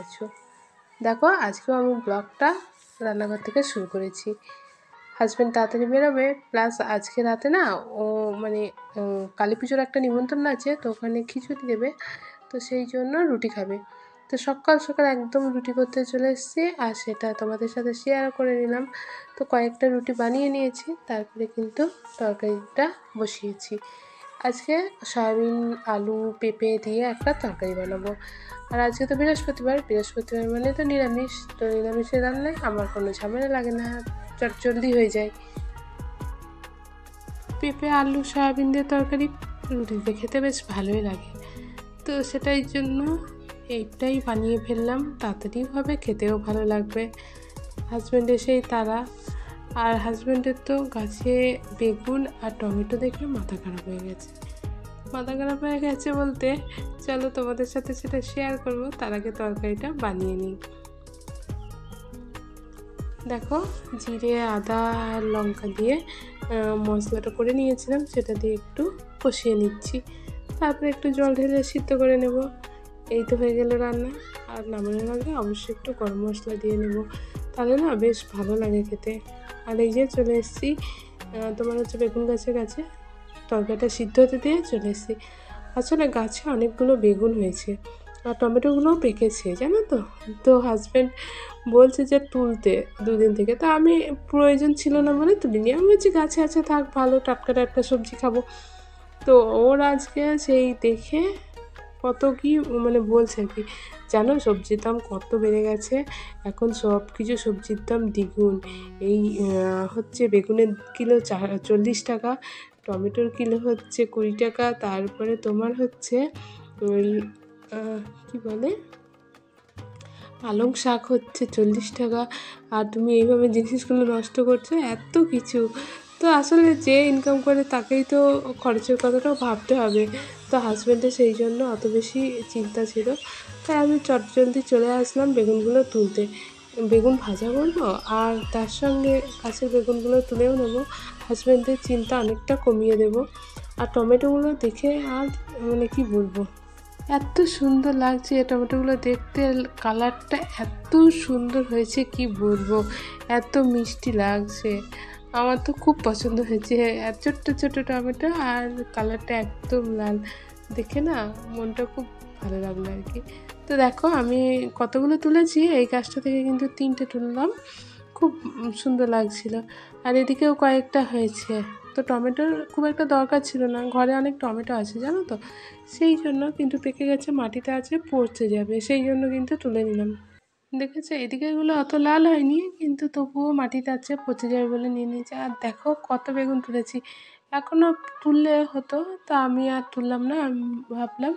আছো। দেখো আজকেও আমি ব্লগটা রান্নাঘর থেকে শুরু করেছি। হাজব্যান্ড তাড়াতাড়ি বেরোবে, প্লাস আজকে রাতে না ও মানে কালী পুজোর একটা নিমন্ত্রণ আছে, তো ওখানে খিচুড়ি দেবে, তো সেই জন্য রুটি খাবে। তো সকাল সকাল একদম রুটি করতে চলে এসেছি, আর সেটা তোমাদের সাথে শেয়ার করে নিলাম। তো কয়েকটা রুটি বানিয়ে নিয়েছি, তারপরে কিন্তু তরকারিটা বসিয়েছি। আজকে সয়াবিন আলু পেঁপে দিয়ে একটা তরকারি বানাবো। আর আজকে তো বৃহস্পতিবার মানে তো নিরামিষ, তো নিরামিষের রান্নায় আমার কোনো ঝামেলা লাগে না, চটজলদি হয়ে যায়। পেঁপে আলু সয়াবিন দিয়ে তরকারি রুটিতে খেতে বেশ ভালোই লাগে, তো সেটাই জন্য এইটাই বানিয়ে ফেললাম। তাড়াতাড়িও হবে, খেতেও ভালো লাগবে। হাজব্যান্ড এসেই তারা, আর হাজব্যান্ডের তো গাছে বেগুন আর টমেটো দেখে মাথা খারাপ হয়ে গেছে। বলতে চলো তোমাদের সাথে সেটা শেয়ার করবো, তার আগে তরকারিটা বানিয়ে নিই। দেখো জিরে আদা আর লঙ্কা দিয়ে মশলাটা করে নিয়েছিলাম, সেটা দিয়ে একটু কষিয়ে নিচ্ছি। তারপরে একটু জল ঢেলে সিদ্ধ করে নেব। এই তো হয়ে গেল রান্না। আর নামানোর আগে অবশ্যই একটু গরম মশলা দিয়ে নেব, তাহলে না বেশ ভালো লাগে খেতে। আর এই যে চলে এসেছি তোমার হচ্ছে বেগুন গাছের কাছে, তরকারিটা সিদ্ধ হতে দিয়ে চলে এসেছি। আসলে গাছে অনেকগুলো বেগুন হয়েছে আর টমেটোগুলোও পেকেছে, জানো তো। তো হাজব্যান্ড বলছে যে তুলতে দুদিন থেকে, তো আমি প্রয়োজন ছিল না বলে তুলিনি। আমি বলছি গাছে আছে থাক, ভালো টাটকা টাটকা সবজি খাবো। তো ওর আজকে সেই দেখে কত কি মানে বলছে আর কি, জানো সবজির দাম কত বেড়ে গেছে এখন, সব কিছু সবজির দাম দ্বিগুণ। এই হচ্ছে বেগুনের কিলো 40 টাকা, টমেটোর কিলো হচ্ছে 20 টাকা, তারপরে তোমার হচ্ছে ওই কী বলে পালং শাক হচ্ছে 40 টাকা। আর তুমি এইভাবে জিনিসগুলো নষ্ট করছো, এত কিছু। তো আসলে যে ইনকাম করে তাকেই তো খরচের কথাটাও ভাবতে হবে। তো হাজব্যান্ডের সেই জন্য অত বেশি চিন্তা ছিল, তাই আমি চটজলদি চলে আসলাম বেগুনগুলো তুলতে। বেগুন ভাজা করবো আর তার সঙ্গে গাছের বেগুনগুলো তুলেও নেবো, হাজব্যান্ডের চিন্তা অনেকটা কমিয়ে দেবো। আর টমেটোগুলো দেখে আর মানে কি বলবো, এত সুন্দর লাগছে টমেটোগুলো দেখতে, কালারটা এত সুন্দর হয়েছে কি বলবো, এত মিষ্টি লাগছে। আমার তো খুব পছন্দ হয়েছে, ছোট্ট ছোট্ট টমেটো আর কালারটা একদম লাল, দেখে না মনটা খুব ভালো লাগলো আর কি। তো দেখো আমি কতগুলো তুলেছি, এই গাছটা থেকে কিন্তু 3টে তুললাম, খুব সুন্দর লাগছিল। আর এদিকেও কয়েকটা হয়েছে। তো টমেটোর খুব একটা দরকার ছিল না, ঘরে অনেক টমেটো আছে জানো তো, সেই জন্য, কিন্তু পেকে গেছে, মাটিতে আছে, পচে যাবে, সেই জন্য কিন্তু তুলে নিলাম। দেখেছো এদিকে এগুলো অত লাল হয়নি, কিন্তু তবুও মাটিতে আছে, পচে যাবে বলে নিয়ে নিয়েছে। আর দেখো কত বেগুন তুলেছি, এখনও তুললে হতো, তা আমি আর তুললাম না। আমি ভাবলাম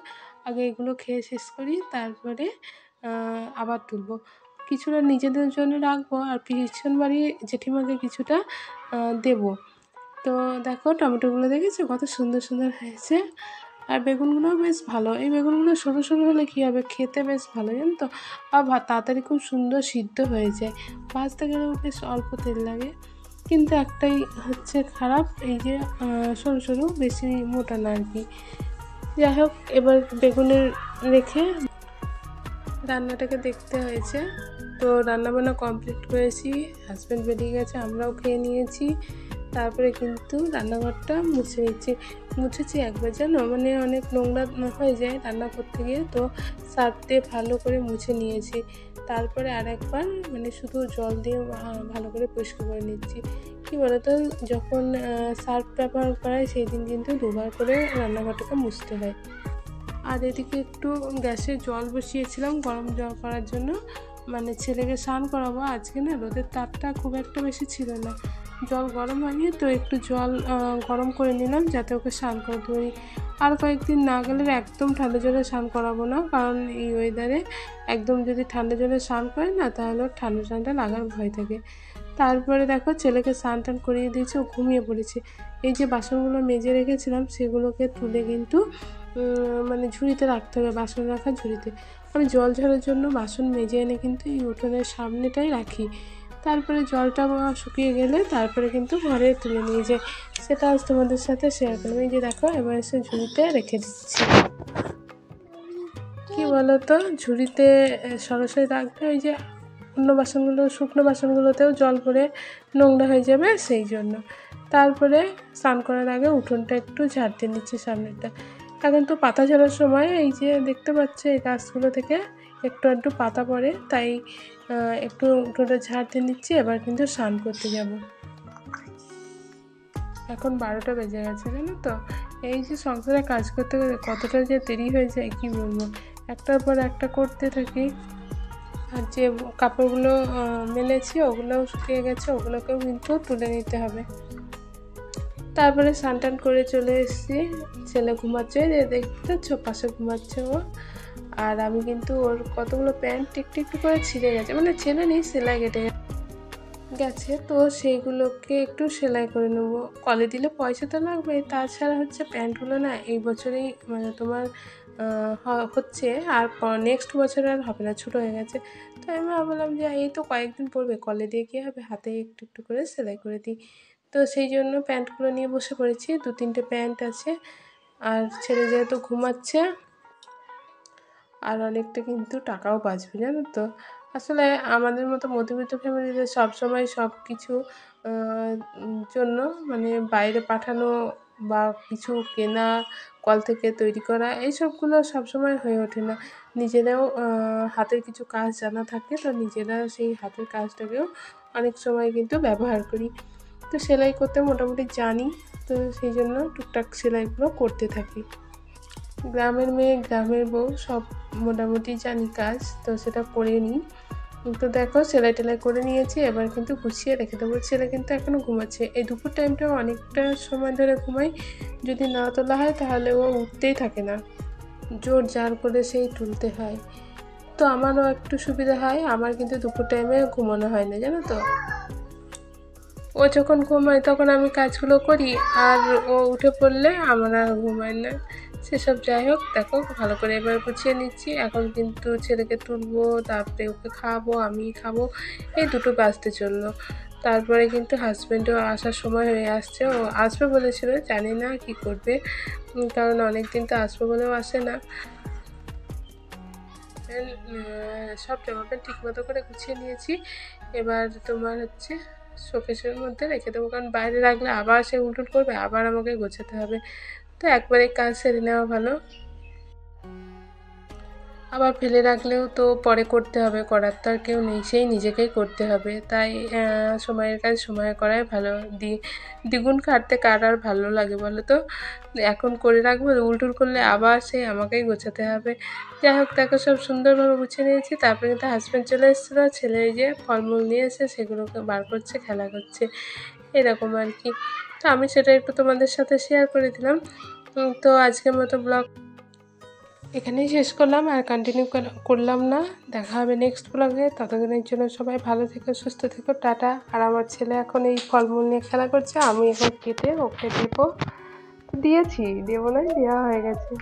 আগে এগুলো খেয়ে শেষ করি, তারপরে আবার তুলবো। কিছুটা নিজেদের জন্য রাখবো, আর পিছন বাড়ি জেঠিমাকে কিছুটা দেবো। তো দেখো টমেটোগুলো দেখেছো কত সুন্দর সুন্দর হয়েছে, আর বেগুনগুলোও বেশ ভালো। এই বেগুনগুলো সরু সরু হলে কী হবে, খেতে বেশ ভালো জানো তো, আর তাড়াতাড়ি খুব সুন্দর সিদ্ধ হয়ে যায়। ভাজতে গেলেও বেশ অল্প তেল লাগে, কিন্তু একটাই হচ্ছে খারাপ, এই যে সরু সরু, বেশি মোটা না আর কি। যাই হোক, এবার বেগুনের রেখে রান্নাটাকে দেখতে হয়েছে। তো রান্নাবান্না কমপ্লিট করেছি, হাজব্যান্ড বেরিয়ে গেছে, আমরাও খেয়ে নিয়েছি। তারপরে কিন্তু রান্নাঘরটা মুছেছি একবার, জানো মানে অনেক নোংরা হয়ে যায় রান্না করতে গিয়ে, তো সার্ফ দিয়ে ভালো করে মুছে নিয়েছি। তারপরে আর একবার মানে শুধু জল দিয়ে ভালো করে পরিষ্কার করে নিচ্ছি। কী বলো তো, যখন সার্ফ ব্যবহার করা হয় সেই দিন কিন্তু দুবার করে রান্নাঘরটাকে মুছতে হয়। আর এদিকে একটু গ্যাসে জল বসিয়েছিলাম গরম জল করার জন্য, মানে ছেলেকে স্নান করাবো। আজকে না রোদের তাপটা খুব একটা বেশি ছিল না, জল গরম হয়নি, তো একটু জল গরম করে নিলাম যাতে ওকে স্নান করতে পারি। আর কয়েকদিন না গেলে একদম ঠান্ডা জলে স্নান করাবো না, কারণ এই ওয়েদারে একদম যদি ঠান্ডা জলে স্নান করে না, তাহলে ওর ঠান্ডা লাগার ভয় থাকে। তারপরে দেখো ছেলেকে স্নান টান করিয়ে দিয়েছে, ও ঘুমিয়ে পড়েছে। এই যে বাসনগুলো মেজে রেখেছিলাম সেগুলোকে তুলে কিন্তু মানে ঝুড়িতে রাখতে হবে, বাসন রাখার ঝুড়িতে। আমি জল ঝাড়ার জন্য বাসন মেজে এনে কিন্তু এই উঠোনের সামনেটাই রাখি, তারপরে জলটা শুকিয়ে গেলে তারপরে কিন্তু ঘরে তুলে নিয়ে যাই। সেটা আজ তোমাদের সাথে শেয়ার করলাম। এই যে দেখো এবার এসে ঝুড়িতে রেখে দিচ্ছি। কি বলো তো, ঝুড়িতে সরাসরি রাখবে, ওই যে অন্য বাসনগুলো, শুকনো বাসনগুলোতেও জল পড়ে নোংরা হয়ে যাবে, সেই জন্য। তারপরে স্নান করার আগে উঠোনটা একটু ঝাড় দিয়ে নিচ্ছি সামনেটা। এখন তো পাতা ঝাড়ার সময়, এই যে দেখতে পাচ্ছ এই গাছগুলো থেকে একটু একটু পাতা পড়ে, তাই একটু উঠোনটা ঝাড় দিয়ে নিচ্ছি। এবার কিন্তু স্নান করতে যাব। এখন 12টা বেজে গেছে, জানো তো। এই যে সংসারে কাজ করতে করতে কতটা যে দেরি হয়ে যায় কি বলবো, একটার পর একটা করতে থাকি। আর যে কাপড়গুলো মেলেছি ওগুলোও শুকিয়ে গেছে, ওগুলোকেও কিন্তু তুলে নিতে হবে। তারপরে স্নান টান করে চলে এসেছি। ছেলে ঘুমাচ্ছে, দেখতে পাচ্ছ পাশে ঘুমাচ্ছে ও। আর আমি কিন্তু ওর কতগুলো প্যান্ট একটু একটু করে ছিঁড়ে গেছে, মানে ছেলে নেই, সেলাই কেটে গেছে, তো সেইগুলোকে একটু সেলাই করে নেবো। কলে দিলে পয়সা তো লাগবে, তাছাড়া হচ্ছে প্যান্টগুলো না এই বছরেই মানে তোমার হচ্ছে, আর নেক্সট বছর আর হবে না, ছোটো হয়ে গেছে। তো আমি ভাবলাম যে এই তো কয়েকদিন পরবে, কলে দিয়ে কী হবে, হাতে একটু একটু করে সেলাই করে দিই। তো সেই জন্য প্যান্টগুলো নিয়ে বসে পড়েছি। 2-3টে প্যান্ট আছে। আর ছেলে যেহেতু ঘুমাচ্ছে, আর অনেকটা কিন্তু টাকাও বাঁচবে, জানো তো। আসলে আমাদের মতো মধ্যবিত্ত ফ্যামিলিতে সবসময় সব কিছু জন্য মানে বাইরে পাঠানো বা কিছু কেনা, কল থেকে তৈরি করা, এইসবগুলো সবসময় হয়ে ওঠে না। নিজেরাও হাতের কিছু কাজ জানা থাকে, তো নিজেরা সেই হাতের কাজটাকেও অনেক সময় কিন্তু ব্যবহার করি। তো সেলাই করতে মোটামুটি জানি, তো সেই জন্য টুকটাক সেলাইগুলো করতে থাকি। গ্রামের মেয়ে, গ্রামের বউ, সব মোটামুটি জানি কাজ, তো সেটা করে নিই। তো দেখো সেলাই টেলাই করে নিয়েছি, এবার কিন্তু গুছিয়ে রেখে দেবো। ছেলে কিন্তু এখনও ঘুমাচ্ছে, এই দুপুর টাইমটাও অনেকটা সময় ধরে ঘুমাই। যদি না তোলা হয় তাহলে ও উঠতেই থাকে না, জোর জার করে সেই তুলতে হয়। তো আমারও একটু সুবিধা হয়, আমার কিন্তু দুপুর টাইমে ঘুমানো হয় না, জানো তো। ও যখন ঘুমায় তখন আমি কাজগুলো করি, আর ও উঠে পড়লে আমার আর ঘুমায় না। সেসব যাই হোক, দেখো ভালো করে এবার গুছিয়ে নিচ্ছি। এখন কিন্তু ছেলেকে তুলবো, তারপরে ওকে খাওয়াবো, আমি খাবো, এই দুটো বাজতে চললো। তারপরে কিন্তু হাজব্যান্ডও আসার সময় হয়ে আসছে, ও আসবে বলেছিল, জানি না কি করবে, কারণ অনেক দিন তো আসবে বলেও আসে না। সব জামাপ্যান্ট ঠিক মতো করে গুছিয়ে নিয়েছি। এবার তোমার হচ্ছে শোকেসের মধ্যে রেখে দেবো, কারণ বাইরে রাখলে আবার সে উল্টুল করবে, আবার আমাকে গোছাতে হবে। তো একবারে কাজ সেরে নেওয়া ভালো। আবার ফেলে রাখলেও তো পরে করতে হবে, করার তো আর কেউ নেই, সেই নিজেকেই করতে হবে। তাই সময়ের কাজ সময়ে করাই ভালো। দ্বিগুণ খাটতে কার আর ভালো লাগে বলো তো। এখন করে রাখবো, উল্টুল করলে আবার সেই আমাকেই গোছাতে হবে। যাই হোক, দেখো সব সুন্দরভাবে গুছিয়ে নিয়েছি। তারপরে কিন্তু হাজব্যান্ড চলে এসেছিলো, ছেলে যে ফলমূল নিয়ে এসে সেগুলোকে বার করছে, খেলা করছে, এরকম আর কি। তো আমি সেটা একটু তোমাদের সাথে শেয়ার করে দিলাম। তো আজকের মতো ব্লগ এখানেই শেষ করলাম, আর কন্টিনিউ করলাম না। দেখা হবে নেক্সট ব্লগে। ততদিনের জন্য সবাই ভালো থেকো, সুস্থ থেকো, টাটা। আর আমার ছেলে এখন এই ফলমূল নিয়ে খেলা করছে, আমি এখন কেটে ওকে দেবো, দিয়েছি, দেবো না, দেওয়া হয়ে গেছে।